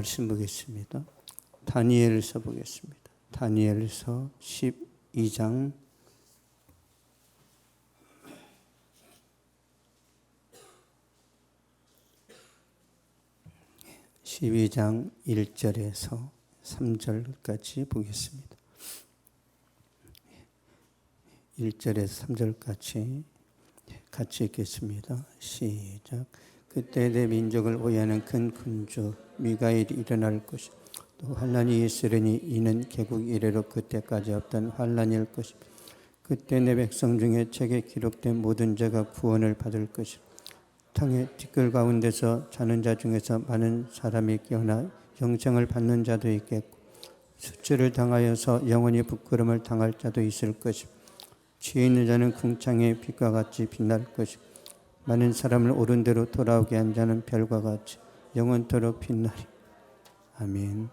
말씀 보겠습니다. 다니엘서 보겠습니다. 다니엘서 12장 1절에서 3절까지 보겠습니다. 1절에서 3절까지 같이 읽겠습니다. 시작. 그때 내 민족을 오해하는 큰 군주 미가엘이 일어날 것이고 또 환난이 있으리니 이는 개국 이래로 그때까지 없던 환난일 것이고 그때 내 백성 중에 책에 기록된 모든 자가 구원을 받을 것이고 땅의 티끌 가운데서 자는 자 중에서 많은 사람이 깨어나 영생을 받는 자도 있겠고 수치를 당하여서 영원히 부끄러움을 당할 자도 있을 것이고 지혜 있는 자는 궁창의 빛과 같이 빛날 것이고 많은 사람을 옳은 대로 돌아오게 한 자는 별과 같이 영원토록 빛나리. 아멘.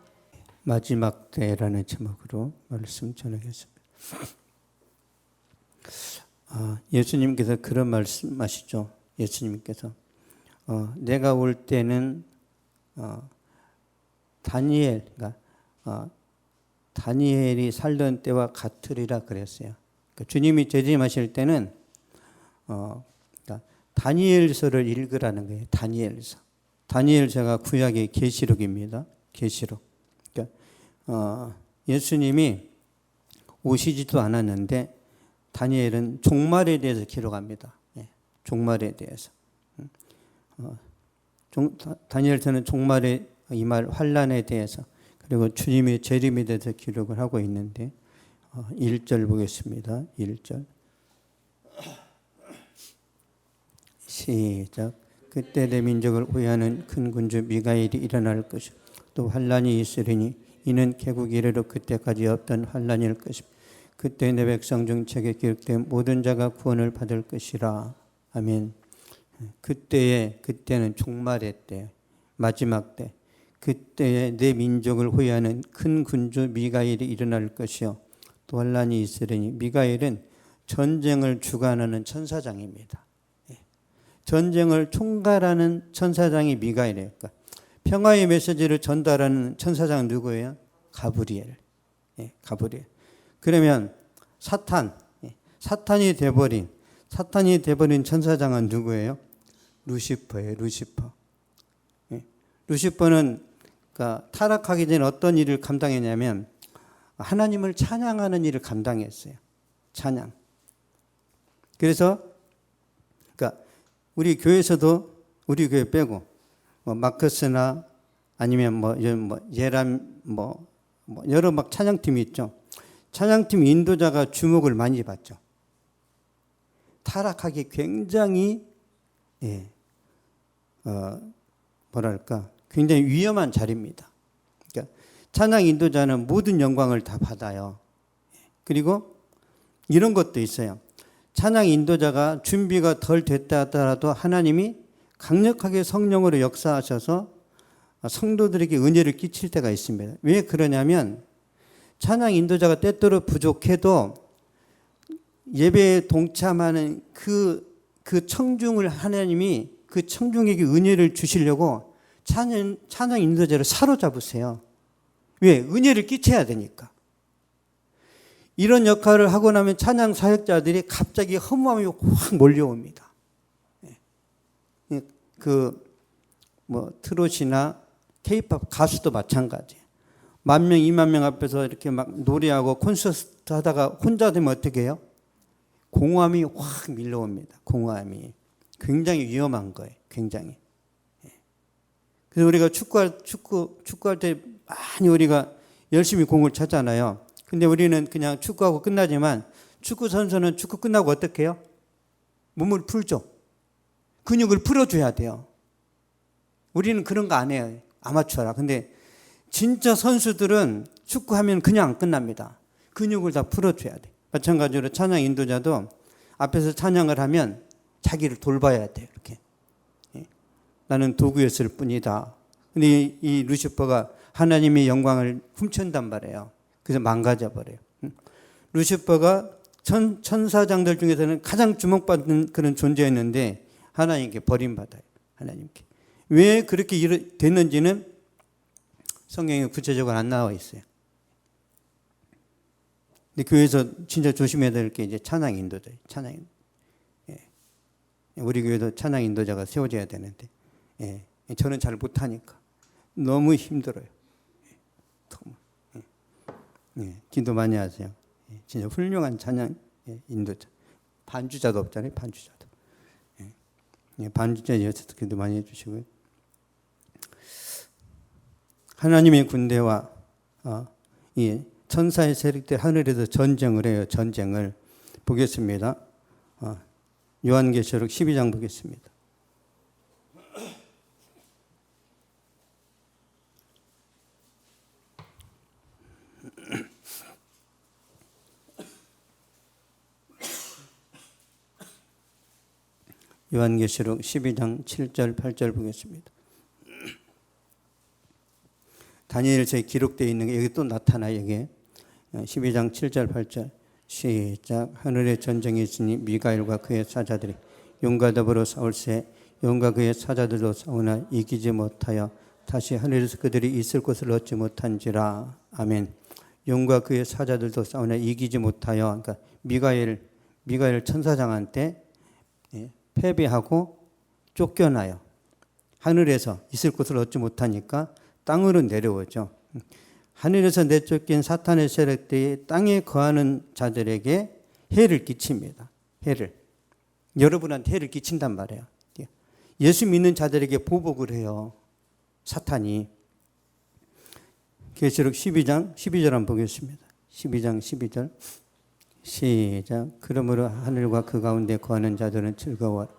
마지막 때라는 제목으로 말씀 전하겠습니다. 예수님께서 그런 말씀하시죠. 예수님께서 내가 올 때는 다니엘이 살던 때와 같으리라 그랬어요. 그러니까 주님이 재림하실 때는 다니엘서를 읽으라는 거예요. 다니엘서. 다니엘서가 구약의 계시록입니다. 계시록. 그러니까 예수님이 오시지도 않았는데 다니엘은 종말에 대해서 기록합니다. 종말에 대해서. 다니엘서는 종말의 임할 환난에 대해서 그리고 주님의 재림에 대해서 기록을 하고 있는데 1절 보겠습니다. 1절. 시작. 그때 내 민족을 오해하는 큰 군주 미가엘이 일어날 것이고 또 환난이 있으리니 이는 개국 이래로 그때까지 없던 환난일 것이고 그때 내 백성 중 책에 기록된 모든 자가 구원을 받을 것이라. 아멘. 그때는 종말의 때, 마지막 때. 그때에 내 민족을 호위하는 큰 군주 미가엘이 일어날 것이요 또 환난이 있으리니 미가엘은 전쟁을 주관하는 천사장입니다. 전쟁을 총괄하는 천사장이 미가엘이에요. 그러니까 평화의 메시지를 전달하는 천사장은 누구예요? 가브리엘. 가브리엘. 그러면 사탄이 돼버린 천사장은 누구예요? 루시퍼예요. 루시퍼. 루시퍼는 그러니까 타락하기 전에 어떤 일을 감당했냐면 하나님을 찬양하는 일을 감당했어요. 찬양. 그래서 그러니까 우리 교회에서도 우리 교회 빼고 마커스나 아니면 예람 여러 막 찬양팀이 있죠. 찬양팀 인도자가 주목을 많이 받죠. 타락하기 굉장히 굉장히 위험한 자리입니다. 그러니까 찬양 인도자는 모든 영광을 다 받아요. 그리고 이런 것도 있어요. 찬양 인도자가 준비가 덜 됐다 하더라도 하나님이 강력하게 성령으로 역사하셔서 성도들에게 은혜를 끼칠 때가 있습니다. 왜 그러냐면 찬양 인도자가 때때로 부족해도 예배에 동참하는 그 청중을 하나님이 그 청중에게 은혜를 주시려고 찬양 인도자를 사로잡으세요. 왜? 은혜를 끼쳐야 되니까. 이런 역할을 하고 나면 찬양 사역자들이 갑자기 허무함이 확 몰려옵니다. 트롯이나 K-팝 가수도 마찬가지예요. 10,000명, 20,000명 앞에서 이렇게 막 노래하고 콘서트 하다가 혼자 되면 어떻게 해요? 공허함이 확 밀려옵니다. 공허함이. 굉장히 위험한 거예요. 굉장히. 그래서 우리가 축구할 때 많이 우리가 열심히 공을 차잖아요. 근데 우리는 그냥 축구하고 끝나지만 축구 선수는 축구 끝나고 어떻게 해요? 몸을 풀죠. 근육을 풀어줘야 돼요. 우리는 그런 거 안 해요. 아마추어라. 근데 진짜 선수들은 축구하면 그냥 안 끝납니다. 근육을 다 풀어줘야 돼. 마찬가지로 찬양 인도자도 앞에서 찬양을 하면 자기를 돌봐야 돼요. 이렇게. 나는 도구였을 뿐이다. 근데 이 루시퍼가 하나님의 영광을 훔친단 말이에요. 그래서 망가져버려요. 루시퍼가 천사장들 중에서는 가장 주목받는 그런 존재였는데 하나님께 버림받아요. 하나님께. 왜 그렇게 됐는지는 성경에 구체적으로 안 나와 있어요. 근데 교회에서 진짜 조심해야 될 게 이제 찬양 인도자예요. 찬양. 예. 우리 교회도 찬양 인도자가 세워져야 되는데, 예. 저는 잘 못하니까 너무 힘들어요. 예. 기도 많이 하세요. 예. 진짜 훌륭한 찬양 인도자. 반주자도 없잖아요. 반주자도. 예. 반주자 여서도 기도 많이 해주시고요. 하나님의 군대와 이 천사의 세력들 하늘에서 전쟁을 해요. 전쟁을 보겠습니다. 요한계시록 12장 보겠습니다. 요한계시록 12장 7절 8절 보겠습니다. 다니엘서에 기록되어 있는 게 여기 또 나타나요. 이게 12장 7절 8절 시작. 하늘에 전쟁이 있으니 미가엘과 그의 사자들이 용과 더불어 싸울새 용과 그의 사자들도 싸우나 이기지 못하여 다시 하늘에서 그들이 있을 곳을 얻지 못한지라. 아멘. 용과 그의 사자들도 싸우나 이기지 못하여, 그러니까 미가엘 천사장한테 패배하고 쫓겨나요. 하늘에서 있을 곳을 얻지 못하니까 땅으로 내려오죠. 하늘에서 내쫓긴 사탄의 세력들이 땅에 거하는 자들에게 해를 끼칩니다. 해를. 여러분한테 해를 끼친단 말이에요. 예수 믿는 자들에게 보복을 해요. 사탄이. 계시록 12장 12절 한번 보겠습니다. 12장 12절 시작. 그러므로 하늘과 그 가운데 거하는 자들은 즐거워하라.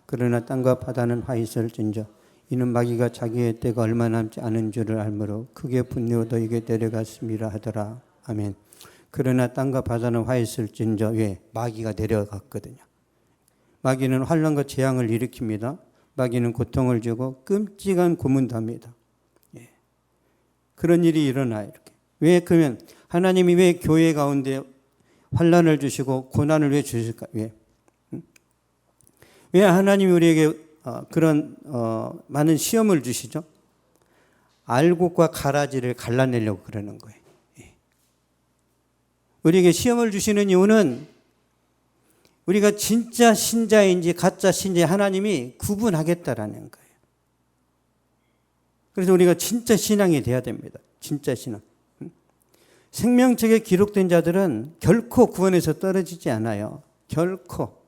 그러나 땅과 바다는 화있을진저 이는 마귀가 자기의 때가 얼마 남지 않은 줄을 알므로 크게 분노 너에게 내려갔음이라 하더라. 아멘. 그러나 땅과 바다는 화있을진저. 왜? 마귀가 내려갔거든요. 마귀는 환난과 재앙을 일으킵니다. 마귀는 고통을 주고 끔찍한 고문도 합니다. 예. 그런 일이 일어나요. 이렇게. 왜? 그러면 하나님이 왜 교회 가운데 환난을 주시고 고난을 왜 주실까? 왜? 왜 하나님이 우리에게 그런 많은 시험을 주시죠? 알곡과 가라지를 갈라내려고 그러는 거예요. 예. 우리에게 시험을 주시는 이유는 우리가 진짜 신자인지 가짜 신자인지 하나님이 구분하겠다라는 거예요. 그래서 우리가 진짜 신앙이 돼야 됩니다. 진짜 신앙. 생명책에 기록된 자들은 결코 구원에서 떨어지지 않아요. 결코.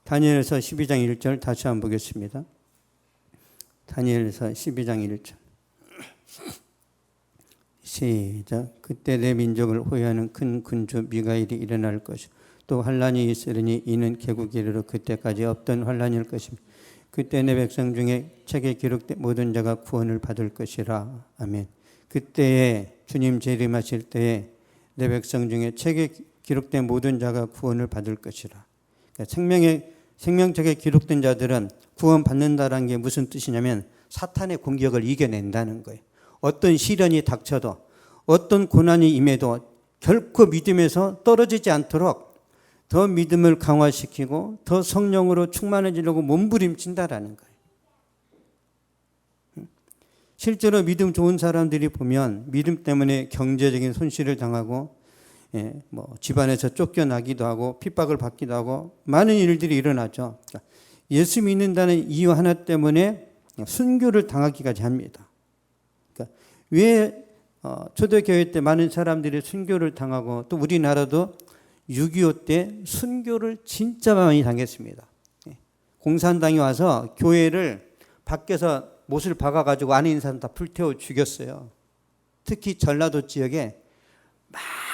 다니엘서 12장 1절 다시 한번 보겠습니다. 다니엘서 12장 1절 시작. 그때 내 민족을 호위하는 큰 군주 미가엘이 일어날 것이요 또 환란이 있으리니 이는 개국이 이르러 그때까지 없던 환란일 것입니다. 그때 내 백성 중에 책에 기록된 모든 자가 구원을 받을 것이라. 아멘. 그때에 주님 재림하실 때에 내 백성 중에 책에 기록된 모든 자가 구원을 받을 것이라. 그러니까 생명책에 기록된 자들은 구원받는다는 게 무슨 뜻이냐면 사탄의 공격을 이겨낸다는 거예요. 어떤 시련이 닥쳐도 어떤 고난이 임해도 결코 믿음에서 떨어지지 않도록 더 믿음을 강화시키고 더 성령으로 충만해지려고 몸부림친다라는 거예요. 실제로 믿음 좋은 사람들이 보면 믿음 때문에 경제적인 손실을 당하고 집안에서 쫓겨나기도 하고 핍박을 받기도 하고 많은 일들이 일어나죠. 그러니까 예수 믿는다는 이유 하나 때문에 순교를 당하기까지 합니다. 그러니까 왜 초대교회 때 많은 사람들이 순교를 당하고 또 우리나라도 6.25 때 순교를 진짜 많이 당했습니다. 공산당이 와서 교회를 밖에서 못을 박아가지고 안에 있는 사람 다 불태워 죽였어요. 특히 전라도 지역에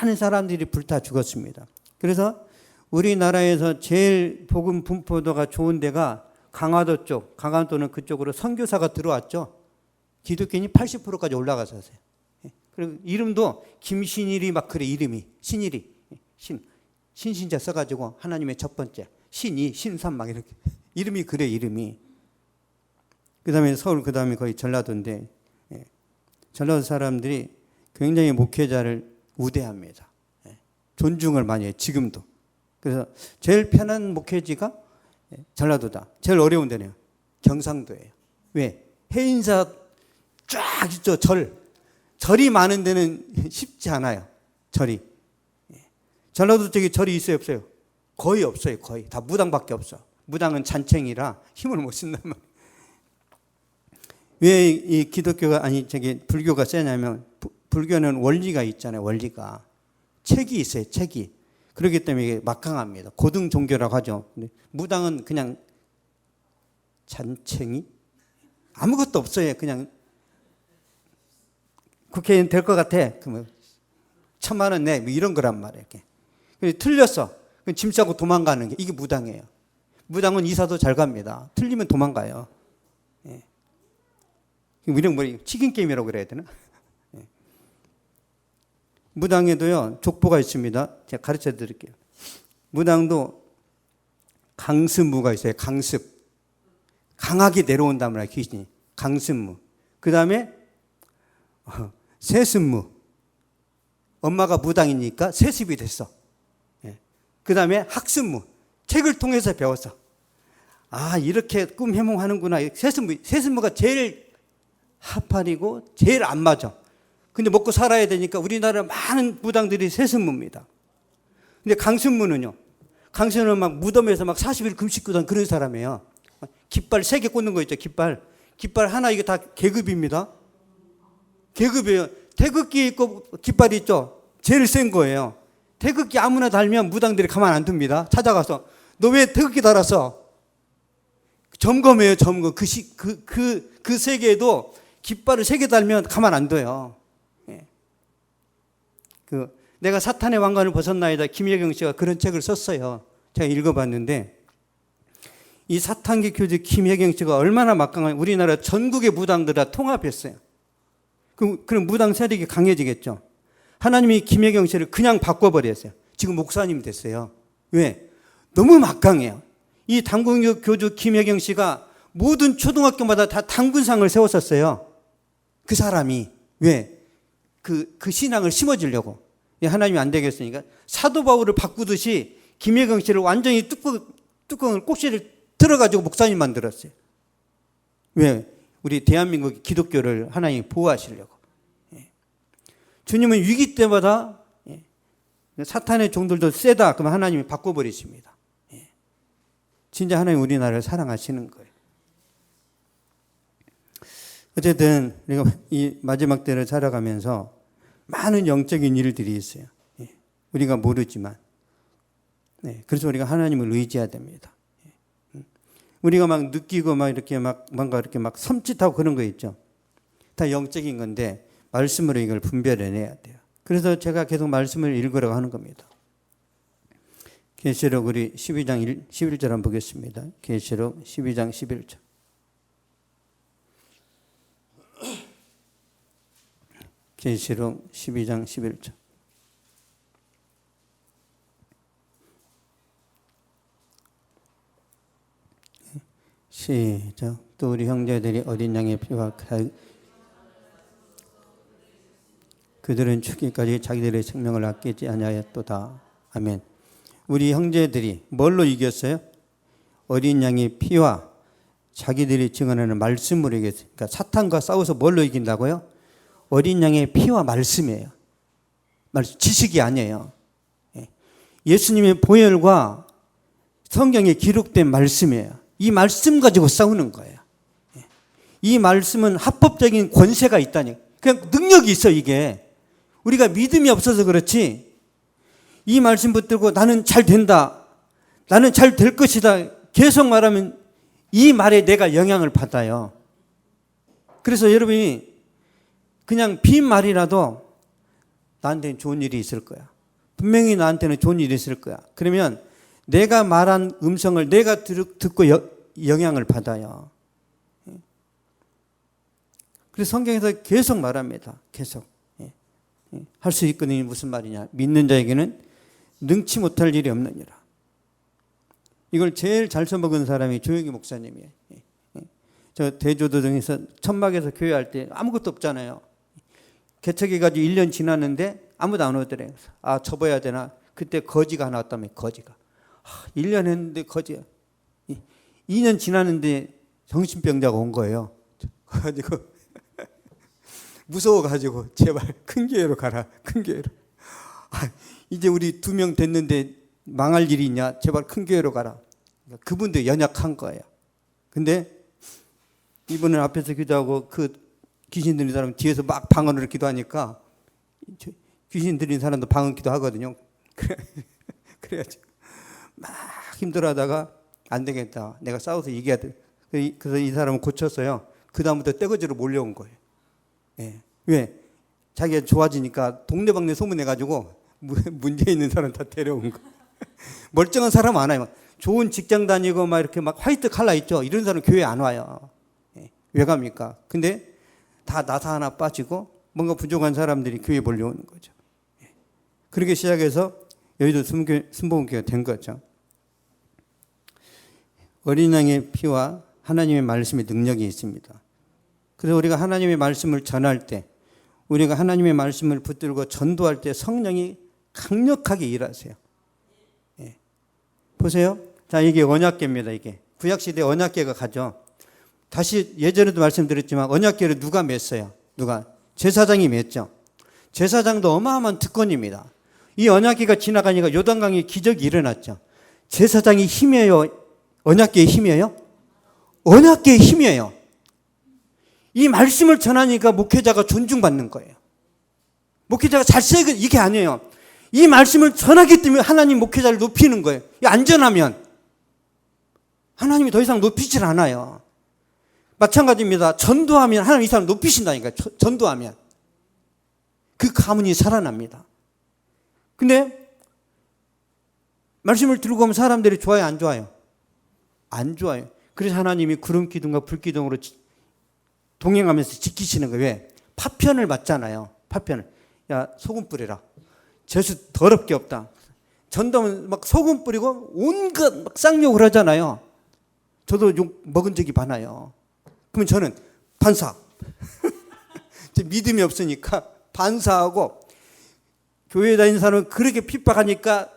많은 사람들이 불타 죽었습니다. 그래서 우리나라에서 제일 복음 분포도가 좋은 데가 강화도 쪽, 강화도는 그쪽으로 선교사가 들어왔죠. 기독교인이 80%까지 올라가서 하세요. 그리고 이름도 김신일이 막 그래, 이름이. 신일이. 신신자 써가지고 하나님의 첫 번째. 신이, 신삼 막 이렇게. 이름이 그래, 이름이. 그 다음에 서울, 그 다음에 거의 전라도인데, 전라도 사람들이 굉장히 목회자를 우대합니다. 존중을 많이 해요. 지금도. 그래서 제일 편한 목회지가 전라도다. 제일 어려운 데네요. 경상도예요. 왜? 해인사 쫙 있죠. 절이 많은 데는 쉽지 않아요. 절이. 전라도 쪽에 절이 있어요, 없어요? 거의 없어요. 거의 다 무당밖에 없어. 무당은 잔챙이라 힘을 못 쓴단 말이에요. 왜 이 기독교가 불교가 세냐면 불교는 원리가 있잖아요. 원리가 책이 있어요. 책이. 그렇기 때문에 이게 막강합니다. 고등 종교라고 하죠. 근데 무당은 그냥 잔챙이 아무것도 없어요. 그냥 국회의원 될 것 같아. 그러면 1,000만 원 내. 뭐 이런 거란 말이에요. 이렇게. 틀렸어. 짐 싸고 도망가는 게 이게 무당이에요. 무당은 이사도 잘 갑니다. 틀리면 도망가요. 예. 이런 뭐 치킨 게임이라고 그래야 되나? 예. 무당에도요 족보가 있습니다. 제가 가르쳐 드릴게요. 무당도 강습무가 있어요. 강습. 강하게 내려온단 말이에요. 귀신이. 강습무. 그 다음에 세습무. 엄마가 무당이니까 세습이 됐어. 예. 그 다음에 학습무. 책을 통해서 배웠어. 아, 이렇게 꿈 해몽하는구나. 세습무가 제일 하팔이고 제일 안 맞아. 근데 먹고 살아야 되니까 우리나라 많은 무당들이 세습무입니다. 근데 강습무는요. 강습무는 막 무덤에서 막 40일 금식구던 그런 사람이에요. 깃발 3개 꽂는 거 있죠. 깃발 하나 이게 다 계급입니다. 계급이에요. 태극기 있고 깃발이 있죠. 제일 센 거예요. 태극기 아무나 달면 무당들이 가만 안 둡니다. 찾아가서 너 왜 태극기 달았어? 점검해요. 점검. 그 세계에도 깃발을 3개 달면 가만 안 둬요. 예. 내가 사탄의 왕관을 벗었나이다. 김혜경 씨가 그런 책을 썼어요. 제가 읽어봤는데 이 사탄계 교주 김혜경 씨가 얼마나 막강한 우리나라 전국의 무당들 다 통합했어요. 그럼 무당 세력이 강해지겠죠. 하나님이 김혜경 씨를 그냥 바꿔버렸어요. 지금 목사님이 됐어요. 왜? 너무 막강해요. 이 당군교 교주 김혜경 씨가 모든 초등학교마다 다 당군상을 세웠었어요. 그 사람이. 왜? 그 신앙을 심어주려고. 하나님이 안 되겠으니까 사도 바울을 바꾸듯이 김혜경 씨를 완전히 뚜껑을 꼭지를 들어가지고 목사님 만들었어요. 왜? 우리 대한민국 기독교를 하나님이 보호하시려고. 주님은 위기 때마다 사탄의 종들도 세다. 그러면 하나님이 바꿔버리십니다. 진짜 하나님 우리나라를 사랑하시는 거예요. 어쨌든 우리가 이 마지막 때를 살아가면서 많은 영적인 일들이 있어요. 우리가 모르지만. 그래서 우리가 하나님을 의지해야 됩니다. 우리가 막 느끼고 막 이렇게 막 뭔가 이렇게 막 섬찟하고 그런 거 있죠. 다 영적인 건데 말씀으로 이걸 분별해내야 돼요. 그래서 제가 계속 말씀을 읽으라고 하는 겁니다. 계시록 우리 12장 11절 한번 보겠습니다. 계시록 12장 11절. 계시록 12장 11절. 시작. 또 우리 형제들이 어린 양의 피와 그들은 죽기까지 자기들의 생명을 아끼지 아니하였도다. 아멘. 우리 형제들이 뭘로 이겼어요? 어린 양의 피와 자기들이 증언하는 말씀으로 이겼어요. 그러니까 사탄과 싸워서 뭘로 이긴다고요? 어린 양의 피와 말씀이에요. 지식이 아니에요. 예수님의 보혈과 성경에 기록된 말씀이에요. 이 말씀 가지고 싸우는 거예요. 이 말씀은 합법적인 권세가 있다니. 그냥 능력이 있어 이게. 우리가 믿음이 없어서 그렇지. 이 말씀 붙들고 나는 잘 된다. 나는 잘 될 것이다. 계속 말하면 이 말에 내가 영향을 받아요. 그래서 여러분이 그냥 빈말이라도 나한테는 좋은 일이 있을 거야. 분명히 나한테는 좋은 일이 있을 거야. 그러면 내가 말한 음성을 내가 듣고 영향을 받아요. 그래서 성경에서 계속 말합니다. 계속. 할 수 있거든요. 무슨 말이냐. 믿는 자에게는 능치 못할 일이 없느니라. 이걸 제일 잘 써먹은 사람이 조영기 목사님이에요. 저 대조도동에서 천막에서 교회할 때 아무것도 없잖아요. 개척해가지고 1년 지났는데 아무도 안 오더래요. 아, 접어야 되나. 그때 거지가 하나 왔다며. 거지가. 1년 했는데 거지가. 2년 지났는데 정신병자가 온 거예요. 그래가지고 무서워가지고 제발 큰 교회로 가라. 큰 교회로. 이제 우리 2명 됐는데 망할 일이 있냐? 제발 큰 교회로 가라. 그분도 연약한 거예요. 근데 이분은 앞에서 기도하고 그 귀신 들린 사람 뒤에서 막 방언으로 기도하니까 귀신 들린 사람도 방언 기도하거든요. 그래가지고 막 힘들어하다가 안 되겠다. 내가 싸워서 이겨야 돼. 그래서 이 사람은 고쳤어요. 그 다음부터 떼거지로 몰려온 거예요. 예. 왜? 자기가 좋아지니까 동네방네 소문내가지고 문제 있는 사람 다 데려온 거. 멀쩡한 사람 안 와요. 좋은 직장 다니고 막 이렇게 막 화이트 칼라 있죠. 이런 사람 교회 안 와요. 예. 왜 갑니까? 근데 다 나사 하나 빠지고 뭔가 부족한 사람들이 교회에 몰려오는 거죠. 예. 그렇게 시작해서 여의도 순복음교회가 된 거죠. 어린 양의 피와 하나님의 말씀의 능력이 있습니다. 그래서 우리가 하나님의 말씀을 전할 때, 우리가 하나님의 말씀을 붙들고 전도할 때 성령이 강력하게 일하세요. 예. 보세요. 자, 이게 언약궤입니다. 이게 구약시대 언약궤가 가죠. 다시 예전에도 말씀드렸지만 언약궤를 누가 맸어요? 누가? 제사장이 맸죠. 제사장도 어마어마한 특권입니다. 이 언약궤가 지나가니까 요단강에 기적이 일어났죠. 제사장이 힘이에요? 언약궤의 힘이에요? 언약궤의 힘이에요. 이 말씀을 전하니까 목회자가 존중받는 거예요. 목회자가 잘쓰게 이게 아니에요. 이 말씀을 전하기 때문에 하나님 목회자를 높이는 거예요. 안전하면 하나님이 더 이상 높이질 않아요. 마찬가지입니다. 전도하면 하나님 이 사람 높이신다니까요. 전도하면 그 가문이 살아납니다. 근데 말씀을 들고 가면 사람들이 좋아요, 안 좋아요? 안 좋아요. 그래서 하나님이 구름 기둥과 불 기둥으로 동행하면서 지키시는 거예요. 왜? 파편을 맞잖아요. 파편을. 야, 소금 뿌려라. 재수 더럽게 없다. 전도하면 막 소금 뿌리고 온갖 막 쌍욕을 하잖아요. 저도 욕 먹은 적이 많아요. 그러면 저는 반사. 믿음이 없으니까 반사하고, 교회 다니는 사람은 그렇게 핍박하니까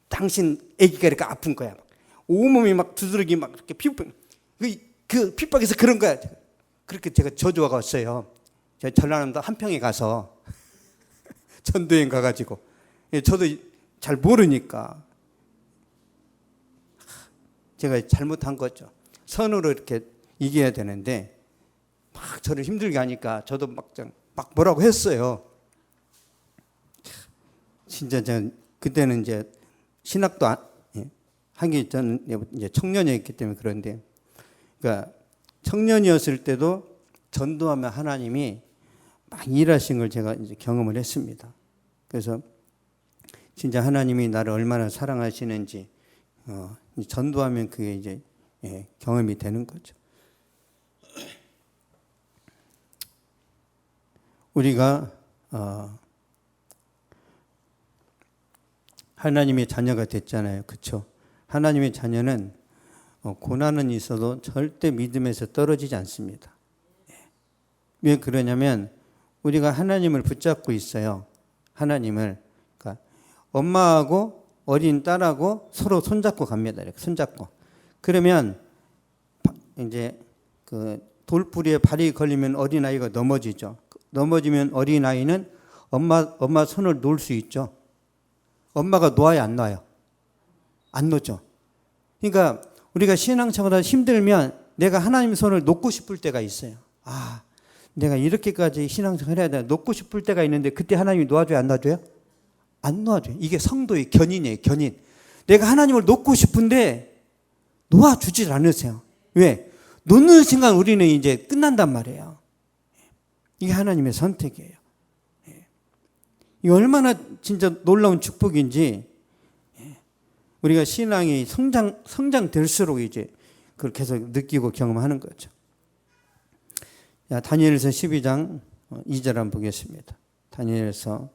당신 애기가 이렇게 아픈 거야. 온몸이 막 두드러기 막 이렇게 핍박. 그 핍박에서 그런 거야. 그렇게 제가 저주가 왔어요. 제가 전라남도 한평에 가서 전도여행 가가지고, 저도 잘 모르니까 제가 잘못한 거죠. 선으로 이렇게 이겨야 되는데 막 저를 힘들게 하니까 저도 막 뭐라고 했어요. 진짜 저는 그때는 이제 신학도 하기 전 이제 청년이었기 때문에 그런데, 그러니까 청년이었을 때도 전도하면 하나님이 막 일하신 걸 제가 이제 경험을 했습니다. 그래서 진짜 하나님이 나를 얼마나 사랑하시는지 전도하면 그게 이제 경험이 되는 거죠. 우리가 하나님의 자녀가 됐잖아요. 그렇죠? 하나님의 자녀는 고난은 있어도 절대 믿음에서 떨어지지 않습니다. 왜 그러냐면 우리가 하나님을 붙잡고 있어요. 하나님을. 그러니까 엄마하고 어린 딸하고 서로 손잡고 갑니다. 이렇게 손잡고. 그러면 이제 그 돌뿌리에 발이 걸리면 어린아이가 넘어지죠. 넘어지면 어린아이는 엄마 손을 놓을 수 있죠. 엄마가 놓아요, 안 놔요? 안 놓죠. 그러니까 우리가 신앙생활 힘들면 내가 하나님 손을 놓고 싶을 때가 있어요. 아, 내가 이렇게까지 신앙생활 해야 돼. 놓고 싶을 때가 있는데 그때 하나님이 놓아줘요, 안 놔줘요? 안 놓아줘요. 이게 성도의 견인이에요, 견인. 내가 하나님을 놓고 싶은데 놓아주질 않으세요. 왜? 놓는 순간 우리는 이제 끝난단 말이에요. 이게 하나님의 선택이에요. 이게 얼마나 진짜 놀라운 축복인지, 우리가 신앙이 성장될수록 이제 그걸 계속 느끼고 경험하는 거죠. 다니엘서 12장 2절 한번 보겠습니다. 다니엘서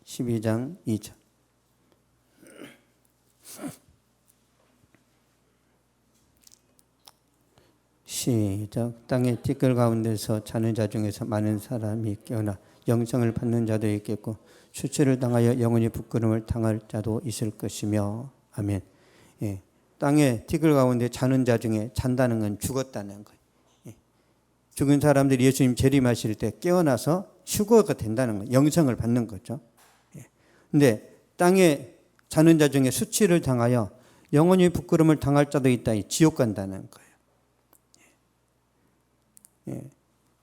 12장 2절. 시작. 땅의 티끌 가운데서 자는 자 중에서 많은 사람이 깨어나 영생을 받는 자도 있겠고 수치를 당하여 영원히 부끄러움을 당할 자도 있을 것이며. 아멘. 땅의 티끌 가운데 자는 자 중에 잔다는 건 죽었다는 거예요. 죽은 사람들이 예수님 재림하실 때 깨어나서 휴거가 된다는 거예요. 영생을 받는 거죠. 근데 땅에 사는 자 중에 수치를 당하여 영원히 부끄러움을 당할 자도 있다. 지옥 간다는 거예요.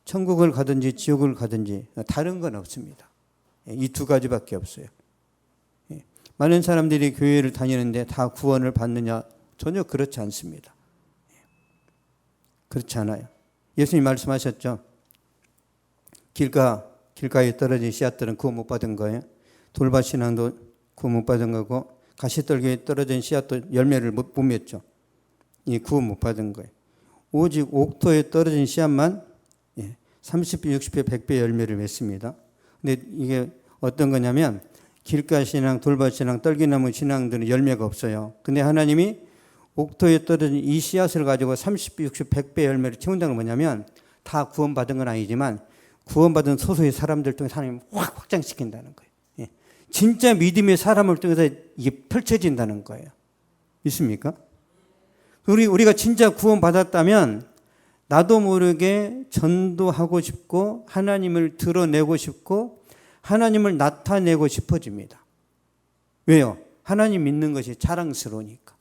천국을 가든지 지옥을 가든지 다른 건 없습니다. 이 두 가지밖에 없어요. 많은 사람들이 교회를 다니는데 다 구원을 받느냐? 전혀 그렇지 않습니다. 그렇지 않아요. 예수님 말씀하셨죠. 길가에 떨어진 씨앗들은 구원 못 받은 거예요. 돌밭 신앙도 구원 못 받은 거고, 가시떨기에 떨어진 씨앗도 열매를 못 맺죠. 이 구원 못 받은 거예요. 오직 옥토에 떨어진 씨앗만 30배, 60배, 100배 열매를 맺습니다. 근데 이게 어떤 거냐면 길가 신앙, 돌밭 신앙, 떨기나무 신앙들은 열매가 없어요. 근데 하나님이 옥토에 떨어진 이 씨앗을 가지고 30배, 60배, 100배 열매를 채운다는 건 뭐냐면 다 구원받은 건 아니지만 구원받은 소수의 사람들 통해서 하나님이 확 확장시킨다는 거예요. 진짜 믿음의 사람을 통해서 이게 펼쳐진다는 거예요. 있습니까? 우리가 진짜 구원받았다면 나도 모르게 전도하고 싶고 하나님을 드러내고 싶고 하나님을 나타내고 싶어집니다. 왜요? 하나님 믿는 것이 자랑스러우니까.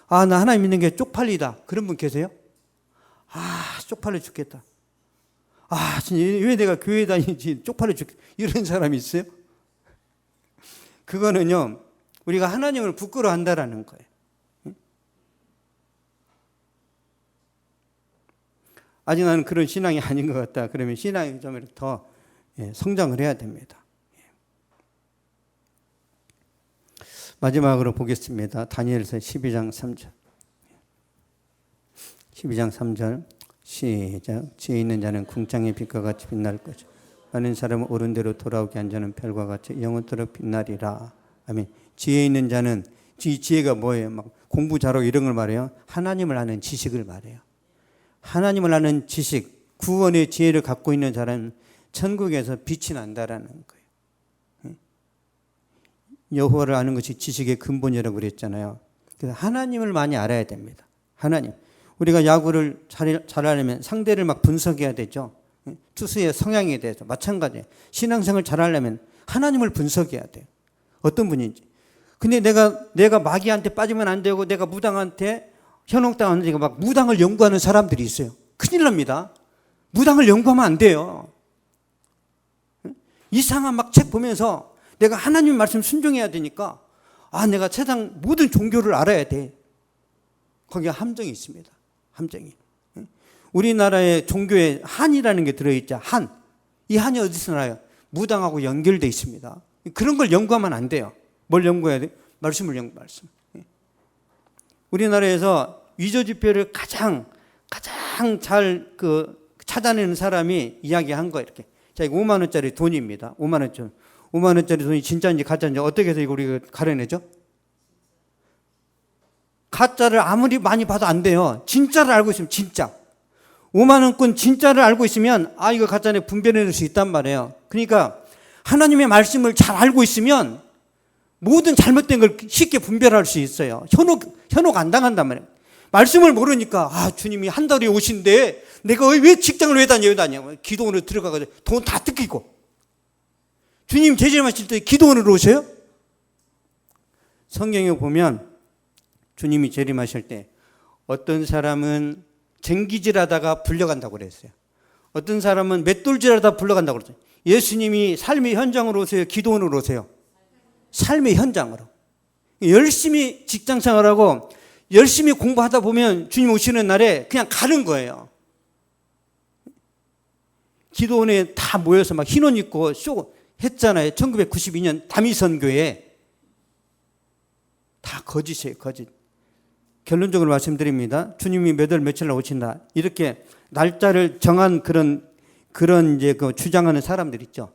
아, 나 하나님 믿는 게 쪽팔리다. 그런 분 계세요? 아, 쪽팔려 죽겠다. 아, 진짜 왜 내가 교회 다니지? 쪽팔려 죽겠다. 이런 사람이 있어요? 그거는요, 우리가 하나님을 부끄러워한다라는 거예요. 아직 나는 그런 신앙이 아닌 것 같다. 그러면 신앙이 좀 이렇게 더 성장을 해야 됩니다. 마지막으로 보겠습니다. 다니엘서 12장 3절. 12장 3절 시작. 지혜 있는 자는 궁창의 빛과 같이 빛날 것이요 많은 사람은 옳은 대로 돌아오게 한 자는 별과 같이 영원토록 빛나리라. 아멘. 지혜 있는 자는 지혜가 뭐예요? 막 공부 잘하고 이런 걸 말해요? 하나님을 아는 지식을 말해요. 하나님을 아는 지식, 구원의 지혜를 갖고 있는 자는 천국에서 빛이 난다라는 거예요. 여호와를 아는 것이 지식의 근본이라고 그랬잖아요. 그래서 하나님을 많이 알아야 됩니다. 하나님. 우리가 야구를 잘하려면 상대를 막 분석해야 되죠. 투수의 성향에 대해서 마찬가지예요. 신앙생활을 잘하려면 하나님을 분석해야 돼요. 어떤 분인지. 근데 내가 마귀한테 빠지면 안 되고 내가 무당한테 현혹당하는 막 무당을 연구하는 사람들이 있어요. 큰일 납니다. 무당을 연구하면 안 돼요. 이상한 막 책 보면서 내가 하나님 말씀 순종해야 되니까 아, 내가 세상 모든 종교를 알아야 돼. 거기에 함정이 있습니다. 함정이. 우리나라의 종교에 한이라는 게 들어있죠. 한. 이 한이 어디서 나요? 무당하고 연결되어 있습니다. 그런 걸 연구하면 안 돼요. 뭘 연구해야 돼? 말씀을 말씀. 우리나라에서 위조지표를 가장 잘 찾아내는 사람이 이야기한 거 이렇게. 자, 이거 5만 원짜리 돈입니다. 5만 원짜리. 5만 원짜리 돈이 진짜인지 가짜인지 어떻게 해서 이거 우리가 가려내죠? 가짜를 아무리 많이 봐도 안 돼요. 진짜를 알고 있으면 진짜. 5만 원권 진짜를 알고 있으면 아, 이거 가짜네 분별해낼 수 있단 말이에요. 그러니까 하나님의 말씀을 잘 알고 있으면 모든 잘못된 걸 쉽게 분별할 수 있어요. 현혹 안 당한단 말이에요. 말씀을 모르니까 아, 주님이 한 달에 오신데 내가 왜 직장을 왜 다녀? 기도원으로 들어가가지고 돈 다 뜯기고. 주님 재림하실 때 기도원으로 오셔요? 성경에 보면 주님이 재림하실 때 어떤 사람은 쟁기질하다가 불려간다고 그랬어요. 어떤 사람은 맷돌질하다가 불려간다고 그랬어요. 예수님이 삶의 현장으로 오세요? 기도원으로 오세요? 삶의 현장으로. 열심히 직장생활하고 열심히 공부하다 보면 주님 오시는 날에 그냥 가는 거예요. 기도원에 다 모여서 막 흰옷 입고 쇼 했잖아요. 1992년 다미선교에. 다 거짓이에요. 거짓. 결론적으로 말씀드립니다. 주님이 몇 월 며칠 날 오신다. 이렇게 날짜를 정한 그런 이제 주장하는 사람들 있죠.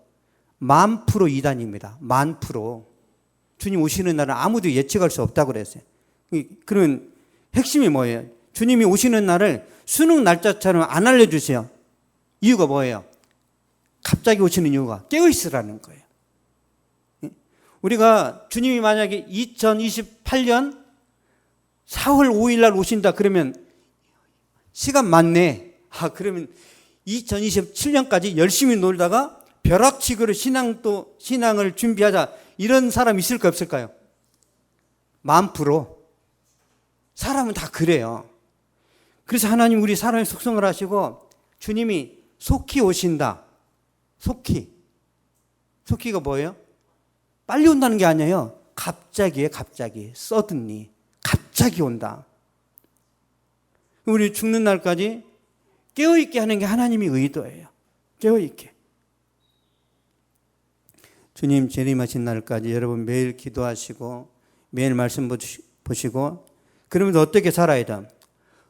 10,000% 이단입니다. 10,000%. 주님 오시는 날은 아무도 예측할 수 없다고 그랬어요. 그러면 핵심이 뭐예요? 주님이 오시는 날을 수능 날짜처럼 안 알려주세요. 이유가 뭐예요? 갑자기 오시는 이유가 깨어있으라는 거예요. 우리가 주님이 만약에 2028년 4월 5일 날 오신다 그러면 시간 많네. 아, 그러면 2027년까지 열심히 놀다가 벼락치기로 신앙을 준비하자, 이런 사람 있을까 없을까요? 10,000%. 사람은 다 그래요. 그래서 하나님 우리 사람의 속성을 하시고 주님이 속히 오신다. 속히가 뭐예요? 빨리 온다는 게 아니에요. 갑자기예요. 갑자기. suddenly. 갑자기 온다. 우리 죽는 날까지 깨어있게 하는 게 하나님의 의도예요. 깨어있게. 주님 재림하신 날까지 여러분 매일 기도하시고 매일 말씀 보시고, 그러면서 어떻게 살아야 돼?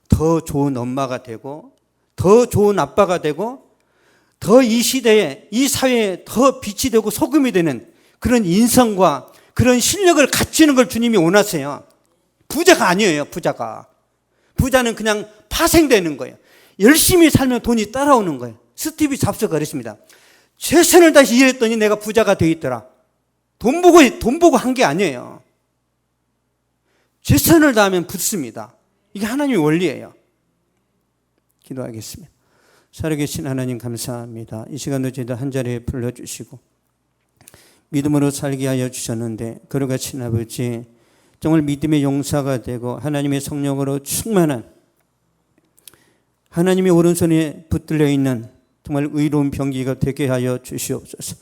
더 좋은 엄마가 되고 더 좋은 아빠가 되고 더 이 시대에, 이 사회에 더 빛이 되고 소금이 되는 그런 인성과 그런 실력을 갖추는 걸 주님이 원하세요. 부자가 아니에요. 부자는 그냥 파생되는 거예요. 열심히 살면 돈이 따라오는 거예요. 스티브 잡스가 그랬습니다. 최선을 다해서 일했더니 내가 부자가 되어 있더라. 돈 보고 한 게 아니에요. 최선을 다하면 붙습니다. 이게 하나님의 원리예요. 기도하겠습니다. 살아계신 하나님 감사합니다. 이 시간도 저희들 한 자리에 불러주시고 믿음으로 살게 하여 주셨는데, 거룩하신 아버지, 정말 믿음의 용사가 되고 하나님의 성령으로 충만한, 하나님의 오른손에 붙들려 있는 정말 의로운 병기가 되게 하여 주시옵소서.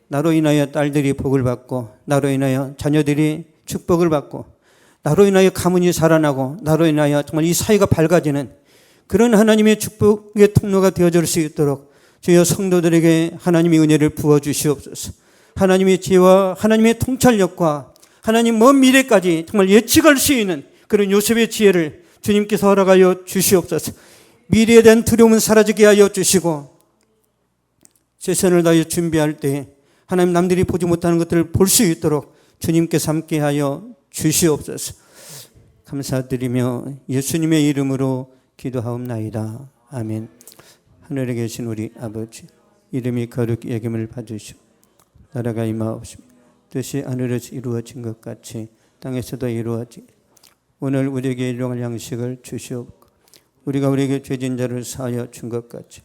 나로 인하여 딸들이 복을 받고, 나로 인하여 자녀들이 축복을 받고, 나로 인하여 가문이 살아나고, 나로 인하여 정말 이 사회가 밝아지는 그런 하나님의 축복의 통로가 되어줄 수 있도록 주여 성도들에게 하나님의 은혜를 부어주시옵소서. 하나님의 지혜와 하나님의 통찰력과 하나님 먼 미래까지 정말 예측할 수 있는 그런 요셉의 지혜를 주님께서 허락하여 주시옵소서. 미래에 대한 두려움은 사라지게 하여 주시고, 최선을 다해 준비할 때 하나님 남들이 보지 못하는 것들을 볼 수 있도록 주님께서 함께 하여 주시옵소서. 감사드리며 예수님의 이름으로 기도하옵나이다. 아멘. 하늘에 계신 우리 아버지, 이름이 거룩히 여김을 받으시오. 나라가 임하옵시며 뜻이 하늘에서 이루어진 것 같이 땅에서도 이루어지게. 오늘 우리에게 일용할 양식을 주시옵고, 우리가 우리에게 죄진 자를 사하여 준 것 같이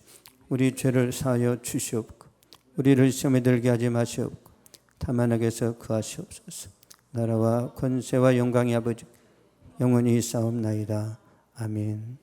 우리 죄를 사하여 주시옵고, 우리를 시험에 들게 하지 마시옵고 다만 악에서 구하시옵소서. 나라와 권세와 영광이 아버지 영원히 싸움나이다. 아멘.